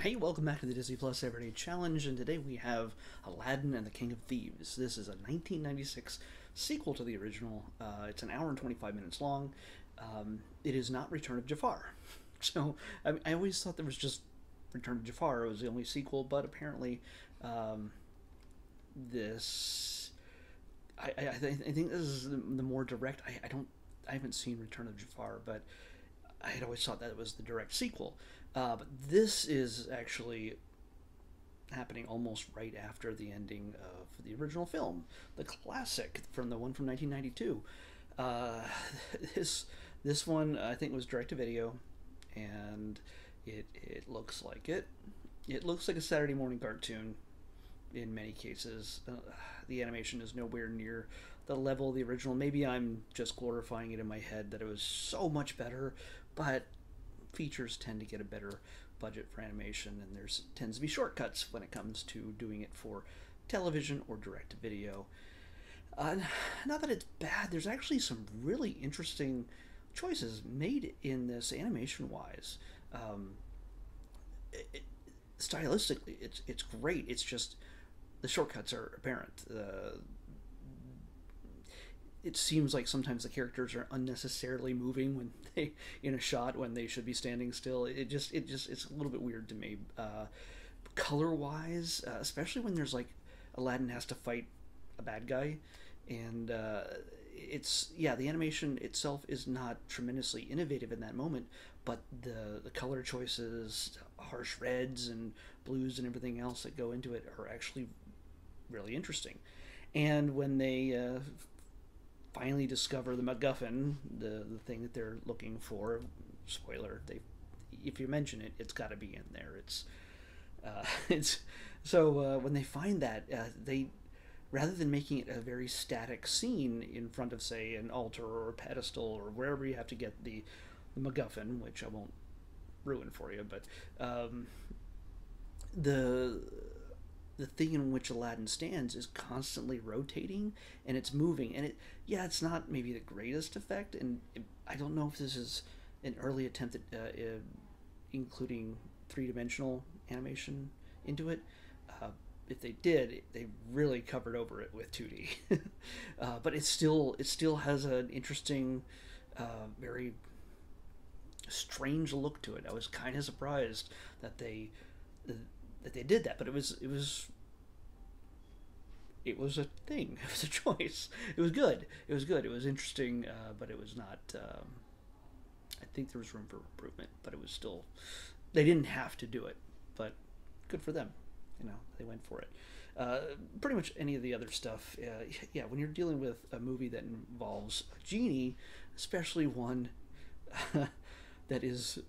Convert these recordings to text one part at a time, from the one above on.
Hey, welcome back to the Disney Plus Everyday Challenge, and today we have Aladdin and the King of Thieves. This is a 1996 sequel to the original. It's an hour and 25 minutes long. It is not Return of Jafar. So I always thought there was just Return of Jafar was the only sequel, but apparently um, this I think this is the more direct. I haven't seen Return of Jafar, but I had always thought that it was the direct sequel. But this is actually happening almost right after the ending of the original film, the classic from the one from 1992. Uh, this this one I think was direct to video, and it looks like it. It looks like a Saturday morning cartoon in many cases. The animation is nowhere near the level of the original. Maybe I'm just glorifying it in my head that it was so much better, but features tend to get a better budget for animation, and there's tends to be shortcuts when it comes to doing it for television or direct to video. Uh, Not that it's bad. There's actually some really interesting choices made in this animation wise. Um, it, Stylistically, it's great. It's just the shortcuts are apparent. It seems like sometimes the characters are unnecessarily moving when they in a shot when they should be standing still. It just it's a little bit weird to me. Color wise, especially when there's like Aladdin has to fight a bad guy, and it's yeah, the animation itself is not tremendously innovative in that moment, but the color choices, harsh reds and blues and everything else that go into it are actually really interesting. And when they finally discover the MacGuffin, the thing that they're looking for. Spoiler: they, if you mention it, it's got to be in there. It's so when they find that they rather than making it a very static scene in front of say an altar or a pedestal or wherever you have to get the MacGuffin, which I won't ruin for you, but the the thing in which Aladdin stands is constantly rotating and it's moving, and it's not maybe the greatest effect, and I don't know if this is an early attempt at including three-dimensional animation into it. uh, if they did, they really covered over it with 2D. But it still has an interesting, very strange look to it. I was kind of surprised that they did that, but it was a thing. It was a choice. It was good. It was good. It was interesting, but it was not. I think there was room for improvement, but it was still. They didn't have to do it, but good for them. They went for it. Pretty much any of the other stuff. Yeah, when you're dealing with a movie that involves a genie, especially one that is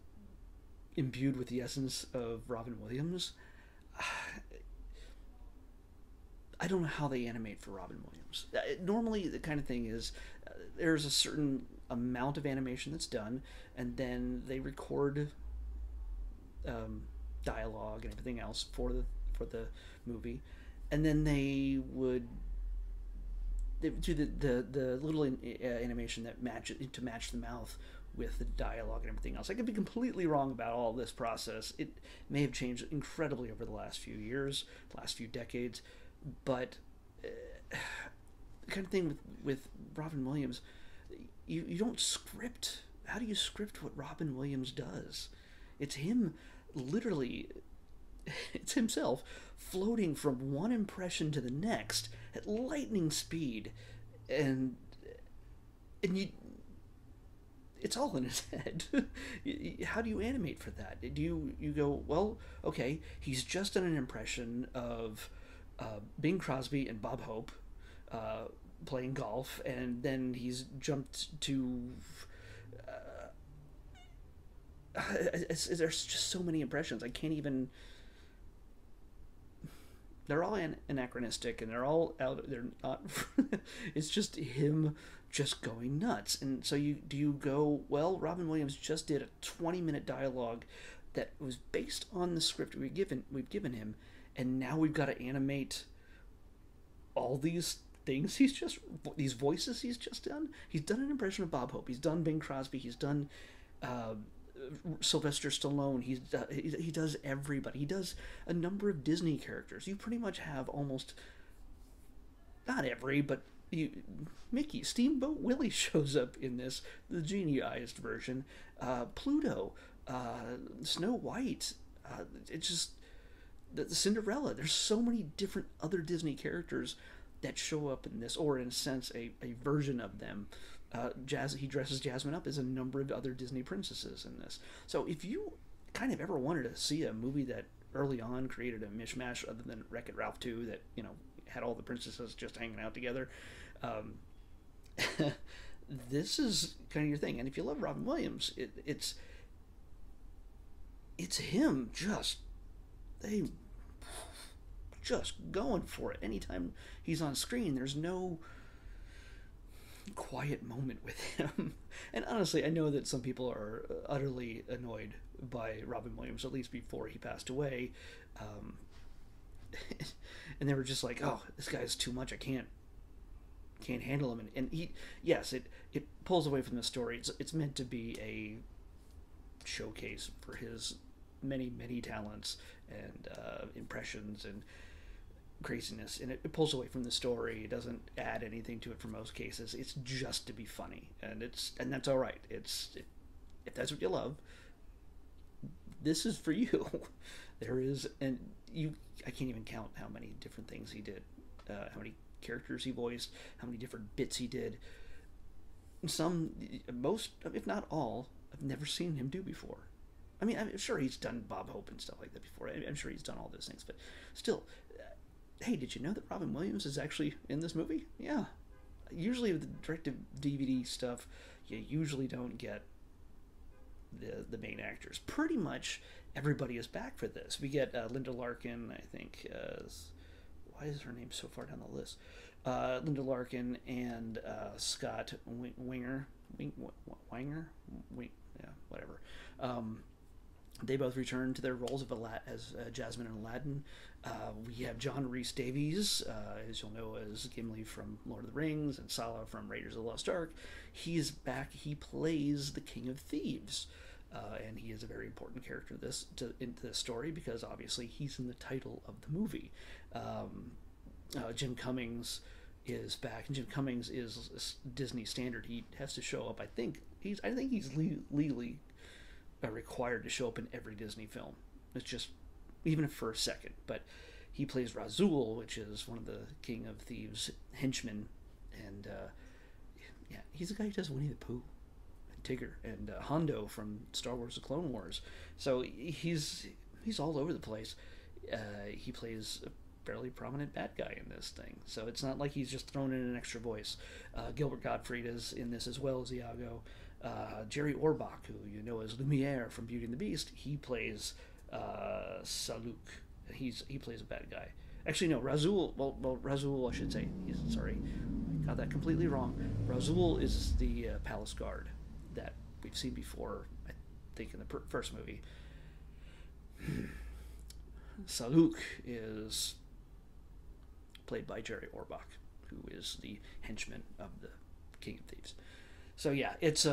imbued with the essence of Robin Williams, I don't know how they animate for Robin Williams. Normally, the kind of thing is there's a certain amount of animation that's done, and then they record um, dialogue and everything else for the movie, and then they do the little animation that match the mouth with the dialogue and everything else. I could be completely wrong about all this process. It may have changed incredibly over the last few years, the last few decades, but the kind of thing with Robin Williams, you don't script. How do you script what Robin Williams does? It's him, literally. It's himself floating from one impression to the next at lightning speed, and you. It's all in his head. How do you animate for that? Do you go, well, okay, he's just done an impression of Bing Crosby and Bob Hope uh, playing golf, and then he's jumped to. There's just so many impressions. I can't even. They're all anachronistic, and they're all out. They're not. It's just him just going nuts. And so you go, well, Robin Williams just did a 20-minute dialogue that was based on the script we've given him, and now we've got to animate all these things these voices he's just done. He's done an impression of Bob Hope. He's done Bing Crosby. He's done uh, Sylvester Stallone. He does everybody. He does a number of Disney characters. You pretty much have almost not every, but you, Mickey, Steamboat Willie shows up in this, the genieized version. Pluto, Snow White. It's just the Cinderella. There's so many different other Disney characters that show up in this, or in a sense, a version of them. He dresses Jasmine up as a number of other Disney princesses in this. So if you kind of ever wanted to see a movie that early on created a mishmash, other than Wreck-It Ralph 2, that had all the princesses just hanging out together, this is kind of your thing. And if you love Robin Williams, it's him they just going for it. Anytime he's on screen, there's no quiet moment with him. And honestly, I know that some people are utterly annoyed by Robin Williams, at least before he passed away. And they were just like, "Oh, this guy's too much. I can't handle him." And he, yes, it pulls away from the story. It's meant to be a showcase for his many talents and impressions and craziness, and it pulls away from the story. It doesn't add anything to it for most cases. It's just to be funny, and that's all right. If that's what you love, this is for you. There is, and I can't even count how many different things he did, how many characters he voiced, how many different bits he did. Most, if not all, I've never seen him do before. I mean, I'm sure he's done Bob Hope and stuff like that before. I'm sure he's done all those things, but still, hey, did you know that Robin Williams is actually in this movie? Yeah. Usually with the direct-to-DVD stuff, you usually don't get the main actors. Pretty much everybody is back for this. We get Linda Larkin, I think. Why is her name so far down the list? Linda Larkin and Scott Winger. Yeah, whatever. They both return to their roles of as Jasmine and Aladdin. We have John Rhys-Davies, as you'll know as Gimli from Lord of the Rings and Salah from Raiders of the Lost Ark. He's back. He plays the King of Thieves, and he is a very important character into this story because obviously he's in the title of the movie. Jim Cummings is back, and Jim Cummings is Disney standard. He has to show up. I think he's legally required to show up in every Disney film. It's just, even if for a second. But he plays Razul, which is one of the King of Thieves henchmen, and yeah, he's the guy who does Winnie the Pooh and Tigger and Hondo from Star Wars: The Clone Wars. So he's all over the place. He plays a fairly prominent bad guy in this thing, so it's not like he's just thrown in an extra voice. Gilbert Gottfried is in this as well as Iago. Jerry Orbach, who you know as Lumiere from Beauty and the Beast, he plays Saluk. He plays a bad guy. Actually, no, Razul. Well, Razul, I should say. Sorry, I got that completely wrong. Razul is the palace guard that we've seen before. I think in the first movie. Saluk is played by Jerry Orbach, who is the henchman of the King of Thieves. So yeah, it's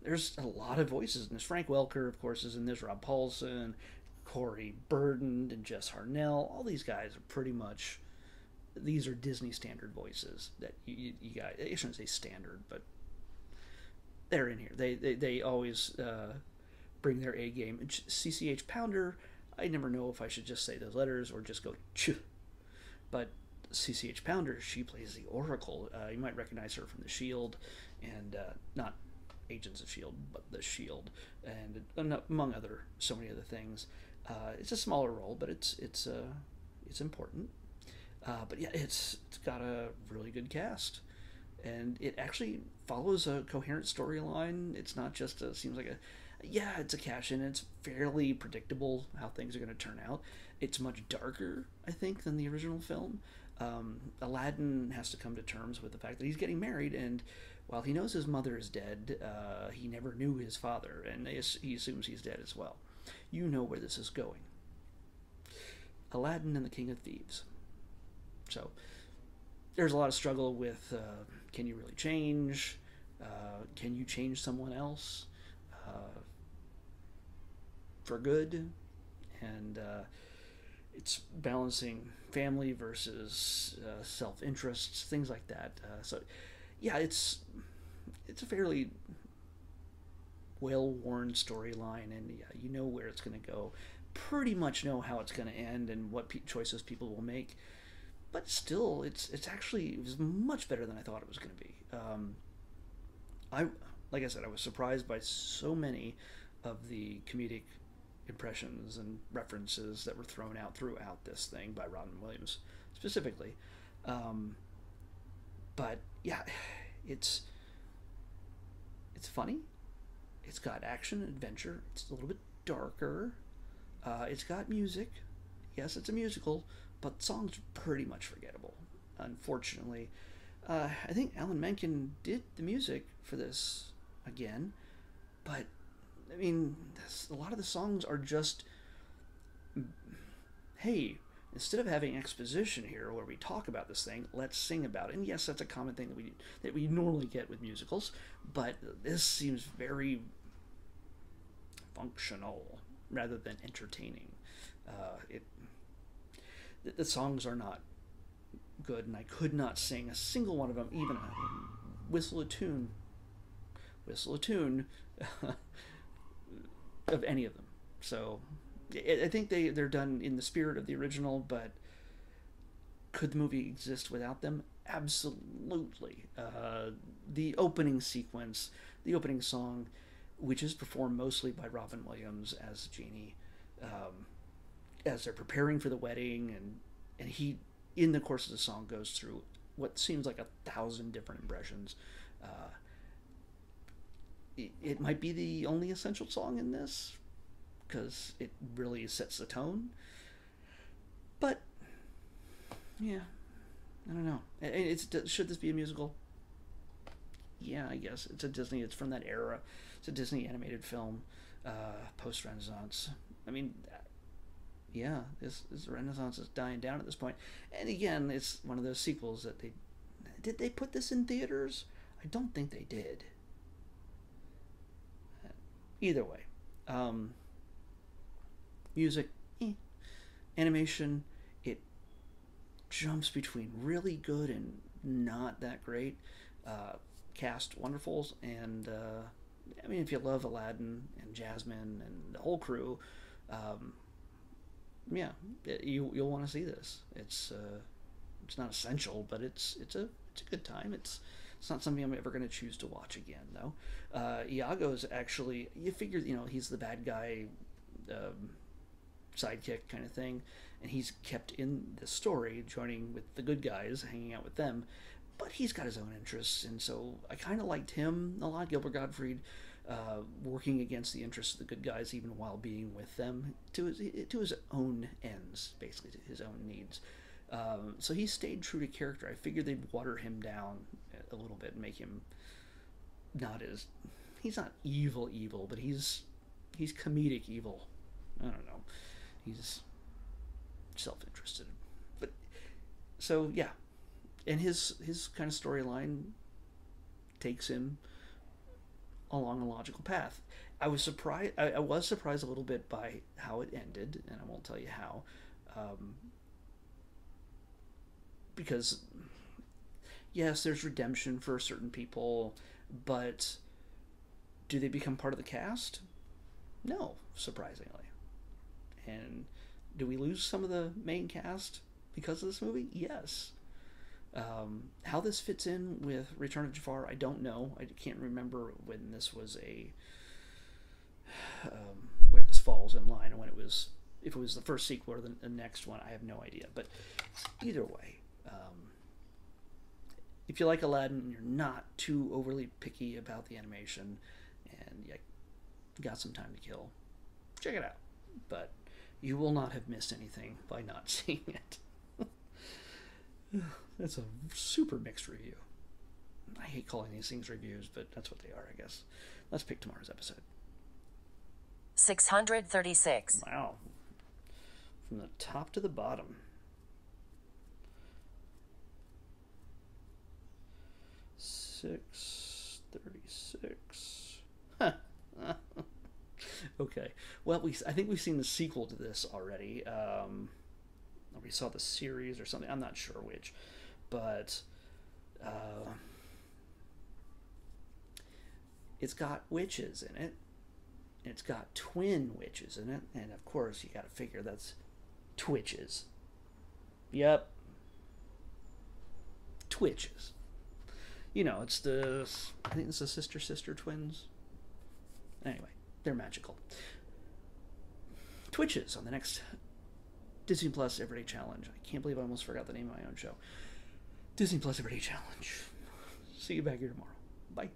there's a lot of voices in this. Frank Welker, of course, is in this. Rob Paulson, Corey Burden, and Jess Harnell. All these guys are pretty much, these are Disney standard voices that you guys, I shouldn't say standard, but they're in here. They always bring their A game. CCH Pounder, I never know if I should just say those letters or just go ch. But CCH Pounder, she plays the Oracle. You might recognize her from The Shield, and not Agents of Shield, but The Shield, and among so many other things. It's a smaller role, but it's important. But yeah, it's got a really good cast, and it actually follows a coherent storyline. It's not just seems like it's a cash in. It's fairly predictable how things are going to turn out. It's much darker, I think, than the original film. Aladdin has to come to terms with the fact that he's getting married, and while he knows his mother is dead, he never knew his father, and he assumes he's dead as well. You know where this is going. Aladdin and the King of Thieves. So there's a lot of struggle with can you really change? Can you change someone else? for good, and it's balancing family versus self-interests, things like that. So, yeah, it's a fairly well-worn storyline, and yeah, you know where it's going to go. Pretty much know how it's going to end and what choices people will make. But still, it's actually it was much better than I thought it was going to be. I like I said, I was surprised by so many of the comedic impressions and references that were thrown out throughout this thing by Robin Williams specifically. Um, but yeah, it's it's funny. It's got action, adventure. It's a little bit darker. It's got music. Yes, it's a musical, but the songs are pretty much forgettable. Unfortunately, I think Alan Menken did the music for this again, but I mean, a lot of the songs are just, hey, instead of having exposition here where we talk about this thing, let's sing about it. And yes, that's a common thing that we normally get with musicals, but this seems very functional rather than entertaining. It the songs are not good, and I could not sing a single one of them, even whistle a tune, whistle a tune of any of them. So I think they're done in the spirit of the original, but could the movie exist without them? Absolutely. The opening sequence, the opening song, which is performed mostly by Robin Williams as Genie, as they're preparing for the wedding, and he, in the course of the song, goes through what seems like 1,000 different impressions. Uh, it might be the only essential song in this because it really sets the tone. But yeah, I don't know. Should this be a musical? Yeah, I guess it's a Disney. It's from that era. It's a Disney animated film, post Renaissance. I mean, yeah, this Renaissance is dying down at this point. And again, it's one of those sequels that did they put this in theaters? I don't think they did. Either way, music, animation, it jumps between really good and not that great. Cast wonderfuls, and I mean, if you love Aladdin and Jasmine and the whole crew, yeah, you'll want to see this. It's not essential, but it's a good time. It's not something I'm ever going to choose to watch again, though. Iago's actually, you figure, he's the bad guy, sidekick kind of thing, and he's kept in the story, joining with the good guys, hanging out with them, but he's got his own interests, and so I kind of liked him a lot, Gilbert Gottfried, working against the interests of the good guys, even while being with them, to his own ends, basically, to his own needs. So he stayed true to character. I figured they'd water him down a little bit and make him not as... He's not evil, but he's comedic evil. I don't know. He's self-interested. But, so, yeah. And his kind of storyline takes him along a logical path. I was surprised a little bit by how it ended, and I won't tell you how. Because, yes, there's redemption for certain people, but do they become part of the cast? No, surprisingly. And do we lose some of the main cast because of this movie? Yes. How this fits in with Return of Jafar, I don't know. I can't remember when this was where this falls in line, or when it was, if it was the first sequel or the next one. I have no idea. But either way, if you like Aladdin and you're not too overly picky about the animation, and you got some time to kill, check it out. But you will not have missed anything by not seeing it. That's a super mixed review. I hate calling these things reviews, but that's what they are, I guess. Let's pick tomorrow's episode. 636. Wow. From the top to the bottom. 636. Okay. Well, I think we've seen the sequel to this already. Or we saw the series or something. I'm not sure which, but it's got witches in it. It's got twin witches in it, and of course you got to figure that's twitches. Yep, twitches. You know, it's the I think it's the sister twins. Anyway, they're magical. Twitches on the next Disney Plus Everyday Challenge. I can't believe I almost forgot the name of my own show. Disney Plus Everyday Challenge. See you back here tomorrow. Bye.